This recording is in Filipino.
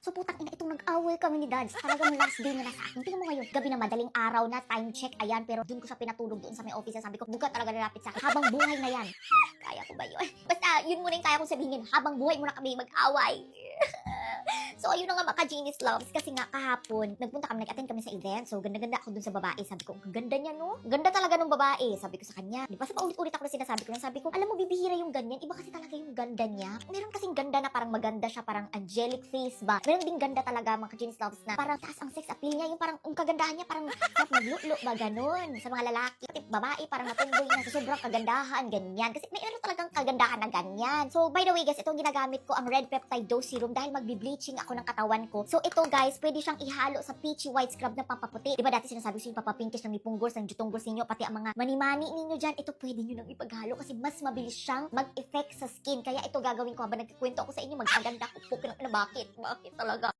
So putang ina, itong nag-away kami ni Dads. Talagang last day niya na sa akin. Tingnan mo ngayon, gabi na madaling araw na, time check, ayan. Pero doon ko siya pinatulog doon sa may office. Sabi ko, buka talaga nalapit sa akin. Habang buhay na yan. Kaya ko ba yun? Basta, yun muna yung kaya kong sabihin. Habang buhay muna kami mag-away. So, ayun na nga mga ka-Genius Loves. Kasi nga kahapon, nagpunta kami, nag-attend kami sa event. So, ganda-ganda ako dun sa babae. Sabi ko, ang ganda niya, no? Ganda talaga nung babae. Sabi ko sa kanya. Di ba? Sa paulit-ulit ako na sinasabi ko. Sabi ko, alam mo, bibihira yung ganyan. Iba kasi talaga yung ganda niya. Meron kasing ganda na parang maganda siya, parang angelic face ba? Meron ding ganda talaga mga ka-Genius Loves na parang taas ang sex appeal niya. Yung parang, ang kagandahan niya, parang maglulo ba? Ganun. Sa mga lalaki. Pati babae, parang natumboy na sa sobrang kagandahan. Ganyan. Kasi may ano talagang kagandahan na ganyan. So, by the way, guys, itong ginagamit ko ang Red Peptide Dose Serum dahil magbi-bleaching ako ng katawan ko. So, ito guys, pwede siyang ihalo sa peachy white scrub na pampaputi. Diba dati sinasabi ko yung papapinkish ng nipunggols, ng jutunggos ninyo, pati ang mga mani-mani ninyo dyan, ito pwede nyo nang ipaghalo kasi mas mabilis siyang mag-effect sa skin. Kaya ito gagawin ko habang nagkikwento ako sa inyo, magaganda ko po. Bakit? Bakit talaga?